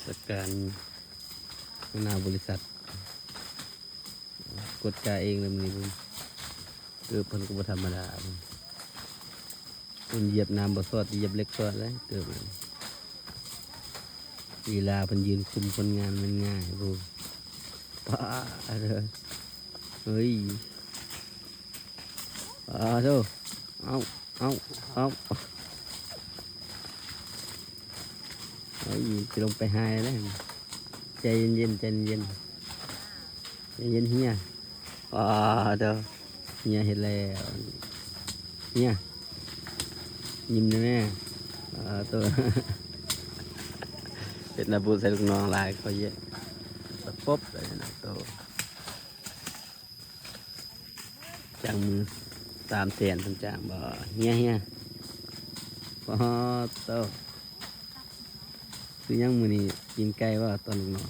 สการหน้าบริษัทกดกาเองเลยมันนี่เกิดผลก็บ่ธรรมดามันเหยียบน้ำบ่สอดเหยียบเล็กสอดเลยเกิดมันเวลาเพิ่นยืนคุมคนงานมันง่ายบูป้าเด้อเฮ้ยโธ่เอาเฮ้ยจะลงไปหายแล้วใจเย็นใจเย็นเฮียเด้อเฮียเห็นแล้วเฮียยิ้มนะแม่ตัว เป็นระบุใส่ลูกน้องลายเขาเยอะป๊บเลยนะตัวจังมือ300,000ทั้งจางบ่เฮียพอตัวคือยังมือนี่กินไก่ว่าตอนลูกน้อง